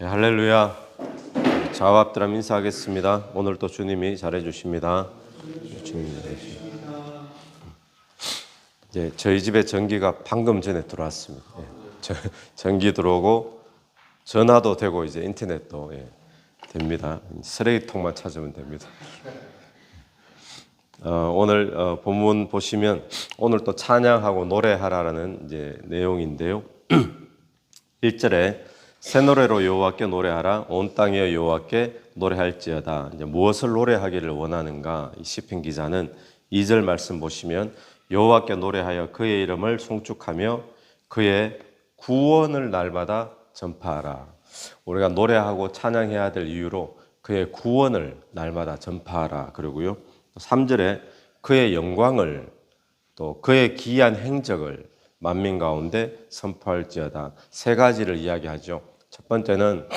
네, 할렐루야. 자와 앞드람 인사하겠습니다. 오늘 또 주님이 잘해 주십니다. 주님이 잘해 주십니다. 이제 저희 집에 전기가 방금 전에 들어왔습니다. 전기 들어오고 전화도 되고 이제 인터넷도 됩니다. 쓰레기통만 찾으면 됩니다. 오늘 본문 보시면 오늘 또 찬양하고 노래하라는 이제 내용인데요. 1절에 새 노래로 여호와께 노래하라. 온 땅이여 여호와께 노래할지어다. 이제 무엇을 노래하기를 원하는가? 이 시편 기자는 2절 말씀 보시면 여호와께 노래하여 그의 이름을 송축하며 그의 구원을 날마다 전파하라. 우리가 노래하고 찬양해야 될 이유로 그의 구원을 날마다 전파하라. 그리고요. 3절에 그의 영광을 또 그의 기이한 행적을 만민 가운데 선포할지어다. 세 가지를 이야기하죠. 첫 번째는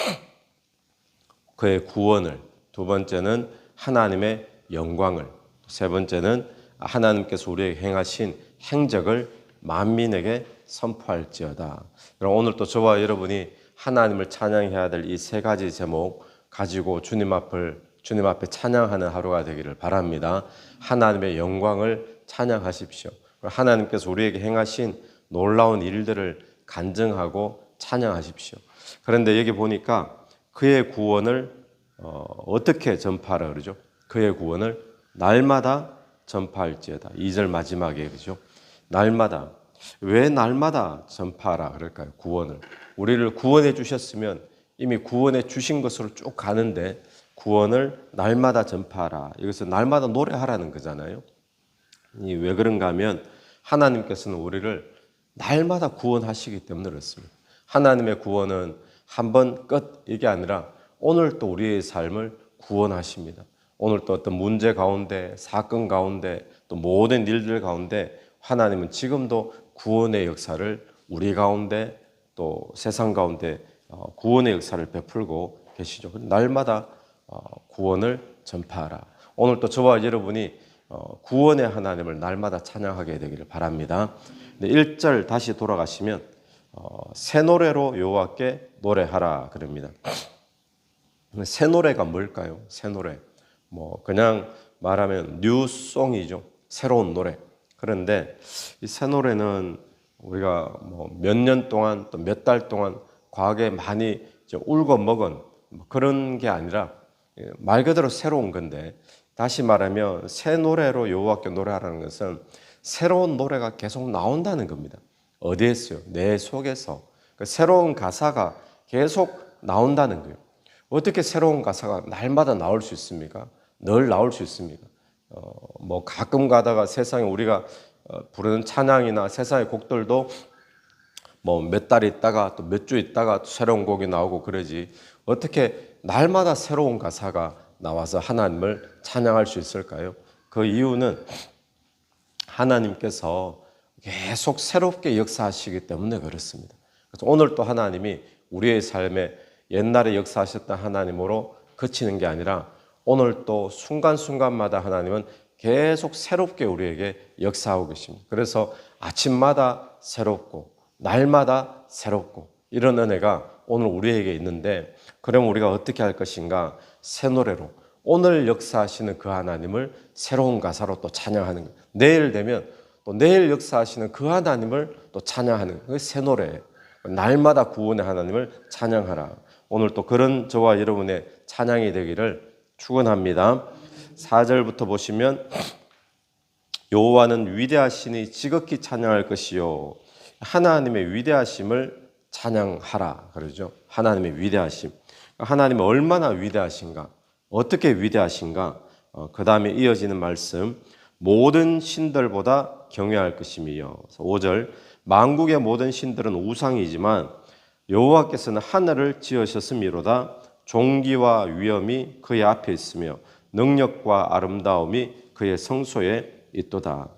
그의 구원을, 두 번째는 하나님의 영광을, 세 번째는 하나님께서 우리에게 행하신 행적을 만민에게 선포할지어다. 오늘 또 저와 여러분이 하나님을 찬양해야 될 이 세 가지 제목 가지고 주님 앞에 찬양하는 하루가 되기를 바랍니다. 하나님의 영광을 찬양하십시오. 하나님께서 우리에게 행하신 놀라운 일들을 간증하고 찬양하십시오. 그런데 여기 보니까 그의 구원을 어떻게 전파하라 그러죠? 그의 구원을 날마다 전파할지어다. 2절 마지막에 그죠? 날마다. 왜 날마다 전파하라 그럴까요? 구원을. 우리를 구원해 주셨으면 이미 구원해 주신 것으로 쭉 가는데 구원을 날마다 전파하라. 이것은 날마다 노래하라는 거잖아요. 왜 그런가 하면 하나님께서는 우리를 날마다 구원하시기 때문에 그렇습니다. 하나님의 구원은 한 번 끝 이게 아니라 오늘 또 우리의 삶을 구원하십니다. 오늘 또 어떤 문제 가운데, 사건 가운데, 또 모든 일들 가운데 하나님은 지금도 구원의 역사를 우리 가운데 또 세상 가운데 구원의 역사를 베풀고 계시죠. 날마다 구원을 전파하라. 오늘 또 저와 여러분이 구원의 하나님을 날마다 찬양하게 되기를 바랍니다. 1절 다시 돌아가시면 새 노래로 여호와께 노래하라 그럽니다. 새 노래가 뭘까요? 새 노래. 그냥 말하면 뉴송이죠. 새로운 노래. 그런데 이 새 노래는 우리가 몇 년 동안 또 몇 달 동안 과거에 많이 울고 먹은 그런 게 아니라 말 그대로 새로운 건데 다시 말하면 새 노래로 여호와께 노래하라는 것은 새로운 노래가 계속 나온다는 겁니다. 어디에서요? 내 속에서. 새로운 가사가 계속 나온다는 거예요. 어떻게 새로운 가사가 날마다 나올 수 있습니까? 늘 나올 수 있습니까? 가끔 가다가 세상에 우리가 부르는 찬양이나 세상의 곡들도 몇 달 있다가 또 몇 주 있다가 또 새로운 곡이 나오고 그러지 어떻게 날마다 새로운 가사가 나와서 하나님을 찬양할 수 있을까요? 그 이유는 하나님께서 계속 새롭게 역사하시기 때문에 그렇습니다. 그래서 오늘 또 하나님이 우리의 삶에 옛날에 역사하셨던 하나님으로 그치는 게 아니라 오늘 또 순간순간마다 하나님은 계속 새롭게 우리에게 역사하고 계십니다. 그래서 아침마다 새롭고 날마다 새롭고 이런 은혜가 오늘 우리에게 있는데 그럼 우리가 어떻게 할 것인가? 새 노래로 오늘 역사하시는 그 하나님을 새로운 가사로 또 찬양하는 거예요. 내일 되면 또 내일 역사하시는 그 하나님을 또 찬양하는 거예요. 그게 새 노래예요. 날마다 구원의 하나님을 찬양하라. 오늘 또 그런 저와 여러분의 찬양이 되기를 축원합니다. 4절부터 보시면 여호와는 위대하시니 지극히 찬양할 것이요. 하나님의 위대하심을 찬양하라 그러죠. 하나님의 위대하심. 하나님이 얼마나 위대하신가? 어떻게 위대하신가? 그 다음에 이어지는 말씀 모든 신들보다 경외할 것이며 5절 만국의 모든 신들은 우상이지만 여호와께서는 하늘을 지으셨음이로다. 존귀와 위엄이 그의 앞에 있으며 능력과 아름다움이 그의 성소에 있도다.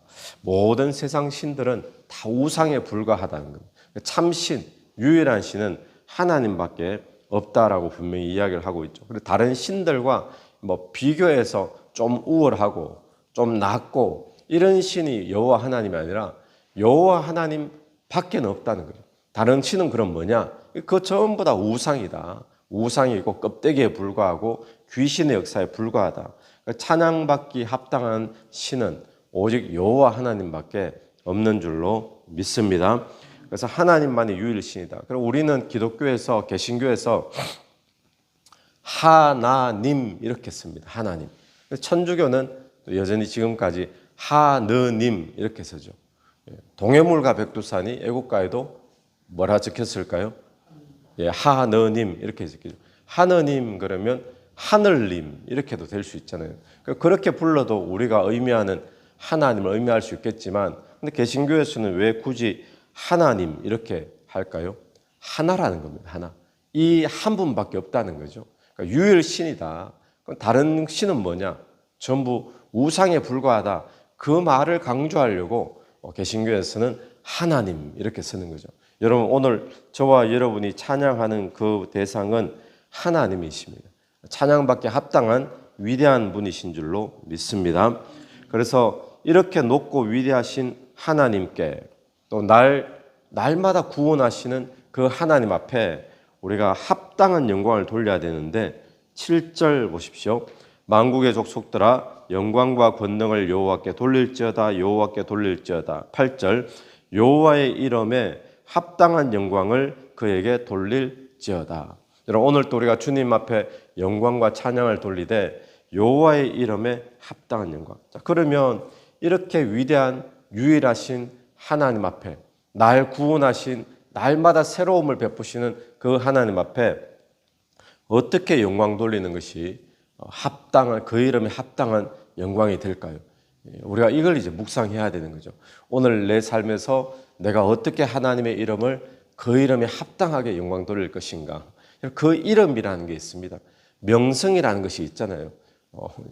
모든 세상 신들은 다 우상에 불과하다는 겁니다. 참신, 유일한 신은 하나님밖에 없다라고 분명히 이야기를 하고 있죠. 그리고 다른 신들과 비교해서 좀 우월하고 좀 낮고 이런 신이 여호와 하나님이 아니라 여호와 하나님 밖에는 없다는 거죠. 다른 신은 그럼 뭐냐? 그거 전부 다 우상이다. 우상이고 껍데기에 불과하고 귀신의 역사에 불과하다. 찬양받기 합당한 신은 오직 여호와 하나님밖에 없는 줄로 믿습니다. 그래서 하나님만이 유일신이다. 그리고 우리는 기독교에서 개신교에서 하나님 이렇게 씁니다. 하나님. 천주교는 여전히 지금까지 하느님 이렇게 쓰죠. 동해물과 백두산이 애국가에도 뭐라 적혔을까요? 예, 하느님 이렇게 적히죠. 하느님 그러면 하늘님 이렇게도 될 수 있잖아요. 그렇게 불러도 우리가 의미하는 하나님을 의미할 수 있겠지만, 근데 개신교에서는 왜 굳이 하나님 이렇게 할까요? 하나라는 겁니다. 하나. 이 한 분밖에 없다는 거죠. 그러니까 유일신이다. 그럼 다른 신은 뭐냐? 전부 우상에 불과하다. 그 말을 강조하려고 개신교에서는 하나님 이렇게 쓰는 거죠. 여러분 오늘 저와 여러분이 찬양하는 그 대상은 하나님이십니다. 찬양받기 합당한 위대한 분이신 줄로 믿습니다. 그래서 이렇게 높고 위대하신 하나님께 또 날마다 구원하시는 그 하나님 앞에 우리가 합당한 영광을 돌려야 되는데 7절 보십시오. 만국의 족속들아 영광과 권능을 여호와께 돌릴지어다 여호와께 돌릴지어다. 8절 여호와의 이름에 합당한 영광을 그에게 돌릴지어다. 여러분 오늘 또 우리가 주님 앞에 영광과 찬양을 돌리되 여호와의 이름에 합당한 영광. 자, 그러면 이렇게 위대한 유일하신 하나님 앞에 날 구원하신 날마다 새로움을 베푸시는 그 하나님 앞에 어떻게 영광 돌리는 것이 합당한 그 이름에 합당한 영광이 될까요? 우리가 이걸 이제 묵상해야 되는 거죠. 오늘 내 삶에서 내가 어떻게 하나님의 이름을 그 이름에 합당하게 영광 돌릴 것인가? 그 이름이라는 게 있습니다. 명성이라는 것이 있잖아요.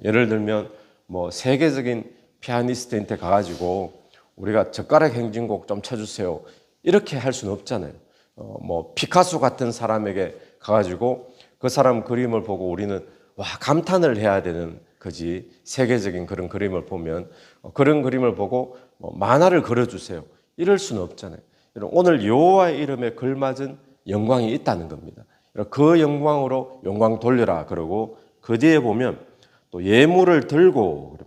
예를 들면 뭐 세계적인 피아니스트한테 가가지고 우리가 젓가락 행진곡 좀 쳐주세요. 이렇게 할 수는 없잖아요. 뭐 피카소 같은 사람에게 가가지고 그 사람 그림을 보고 우리는 와 감탄을 해야 되는 거지. 세계적인 그런 그림을 보면 그런 그림을 보고 만화를 그려주세요. 이럴 수는 없잖아요. 오늘 여호와의 이름에 걸맞은 영광이 있다는 겁니다. 그 영광으로 영광 돌려라 그러고 그 뒤에 보면 또 예물을 들고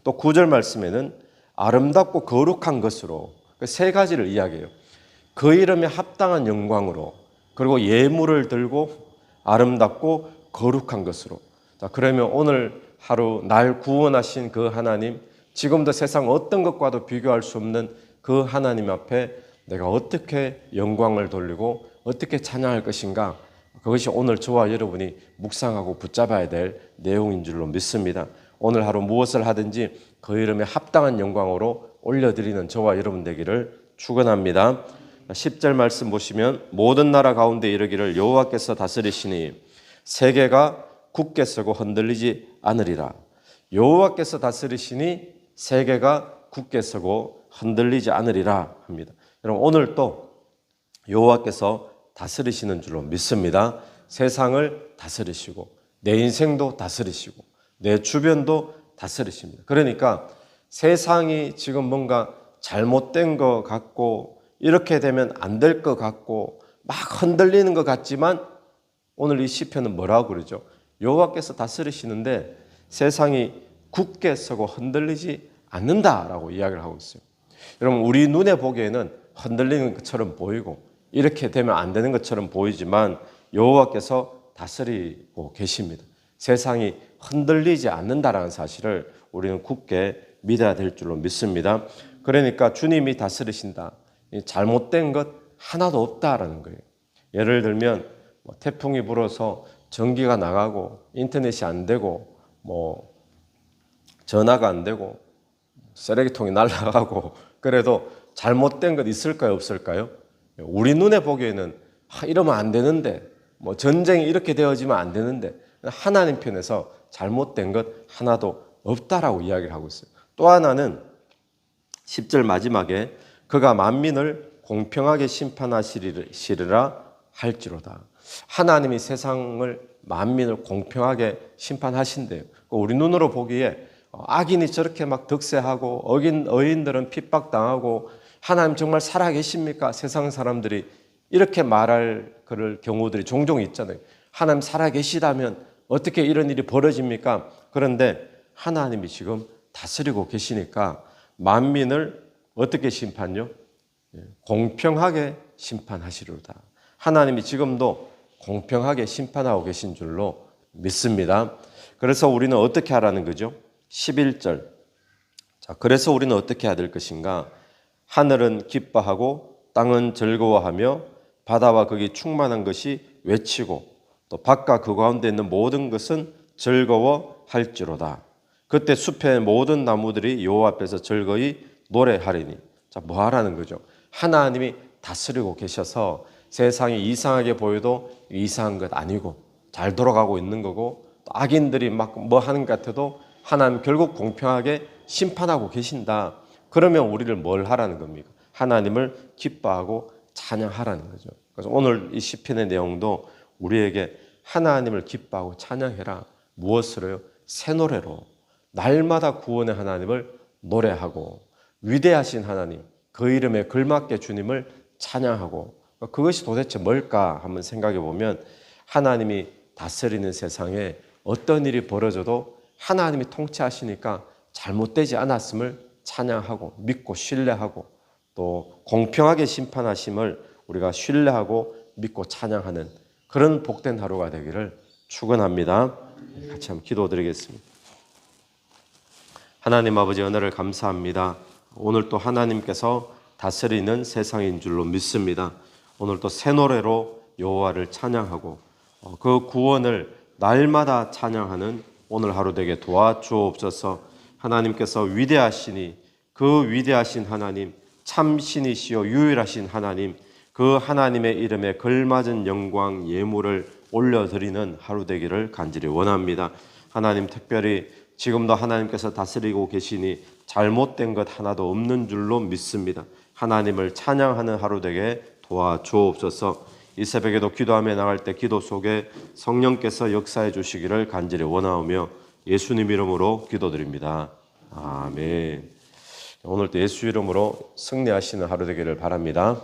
또 9절 말씀에는 아름답고 거룩한 것으로 세 가지를 이야기해요. 그 이름에 합당한 영광으로 그리고 예물을 들고 아름답고 거룩한 것으로. 자, 그러면 오늘 하루 날 구원하신 그 하나님, 지금도 세상 어떤 것과도 비교할 수 없는 그 하나님 앞에 내가 어떻게 영광을 돌리고 어떻게 찬양할 것인가? 그것이 오늘 저와 여러분이 묵상하고 붙잡아야 될 내용인 줄로 믿습니다. 오늘 하루 무엇을 하든지 그 이름에 합당한 영광으로 올려드리는 저와 여러분 되기를 축원합니다. 10절 말씀 보시면 모든 나라 가운데 이르기를 여호와께서 다스리시니 세계가 굳게 서고 흔들리지 않으리라. 여호와께서 다스리시니 세계가 굳게 서고 흔들리지 않으리라 합니다. 여러분 오늘 또 여호와께서 다스리시는 줄로 믿습니다. 세상을 다스리시고 내 인생도 다스리시고 내 주변도 다스리십니다. 그러니까 세상이 지금 뭔가 잘못된 것 같고 이렇게 되면 안 될 것 같고 막 흔들리는 것 같지만 오늘 이 시편은 뭐라고 그러죠? 여호와께서 다스리시는데 세상이 굳게 서고 흔들리지 않는다라고 이야기를 하고 있어요. 여러분 우리 눈에 보기에는 흔들리는 것처럼 보이고 이렇게 되면 안 되는 것처럼 보이지만 여호와께서 다스리고 계십니다. 세상이 흔들리지 않는다라는 사실을 우리는 굳게 믿어야 될 줄로 믿습니다. 그러니까 주님이 다스리신다. 잘못된 것 하나도 없다라는 거예요. 예를 들면 태풍이 불어서 전기가 나가고 인터넷이 안 되고 뭐 전화가 안 되고 쓰레기통이 날아가고 그래도 잘못된 것 있을까요? 없을까요? 우리 눈에 보기에는 이러면 안 되는데 뭐 전쟁이 이렇게 되어지면 안 되는데 하나님 편에서 잘못된 것 하나도 없다라고 이야기를 하고 있어요. 또 하나는 10절 마지막에 그가 만민을 공평하게 심판하시리라 할지로다. 하나님이 세상을 만민을 공평하게 심판하신대요. 우리 눈으로 보기에 악인이 저렇게 막 득세하고 어인들은 핍박당하고 하나님 정말 살아계십니까? 세상 사람들이 이렇게 말할 그럴 경우들이 종종 있잖아요. 하나님 살아계시다면 어떻게 이런 일이 벌어집니까? 그런데 하나님이 지금 다스리고 계시니까 만민을 어떻게 심판요? 공평하게 심판하시리로다. 하나님이 지금도 공평하게 심판하고 계신 줄로 믿습니다. 그래서 우리는 어떻게 하라는 거죠? 11절. 자, 그래서 우리는 어떻게 해야 될 것인가? 하늘은 기뻐하고 땅은 즐거워하며 바다와 거기 충만한 것이 외치고 또 밖과 그 가운데 있는 모든 것은 즐거워할지로다. 그때 숲의 모든 나무들이 여호와 앞에서 즐거이 노래하리니. 자, 뭐 하라는 거죠? 하나님이 다스리고 계셔서 세상이 이상하게 보여도 이상한 것 아니고 잘 돌아가고 있는 거고, 또 악인들이 막 뭐 하는 것 같아도 하나님 결국 공평하게 심판하고 계신다. 그러면 우리를 뭘 하라는 겁니까? 하나님을 기뻐하고 찬양하라는 거죠. 그래서 오늘 이 시편의 내용도 우리에게 하나님을 기뻐하고 찬양해라. 무엇으로요? 새 노래로. 날마다 구원의 하나님을 노래하고 위대하신 하나님, 그 이름에 걸맞게 주님을 찬양하고, 그것이 도대체 뭘까 한번 생각해 보면 하나님이 다스리는 세상에 어떤 일이 벌어져도 하나님이 통치하시니까 잘못되지 않았음을 찬양하고 믿고 신뢰하고 또 공평하게 심판하심을 우리가 신뢰하고 믿고 찬양하는 그런 복된 하루가 되기를 축원합니다. 같이 한번 기도드리겠습니다. 하나님 아버지, 은혜를 감사합니다. 오늘 또 하나님께서 다스리는 세상인 줄로 믿습니다. 오늘 또 새 노래로 여호와를 찬양하고 그 구원을 날마다 찬양하는 오늘 하루 되게 도와주옵소서. 하나님께서 위대하시니 그 위대하신 하나님, 참신이시요 유일하신 하나님, 그 하나님의 이름에 걸맞은 영광 예물을 올려드리는 하루 되기를 간절히 원합니다. 하나님, 특별히 지금도 하나님께서 다스리고 계시니 잘못된 것 하나도 없는 줄로 믿습니다. 하나님을 찬양하는 하루 되게 도와주옵소서. 이 새벽에도 기도하며 나갈 때 기도 속에 성령께서 역사해 주시기를 간절히 원하오며 예수님 이름으로 기도드립니다. 아멘. 오늘도 예수 이름으로 승리하시는 하루 되기를 바랍니다.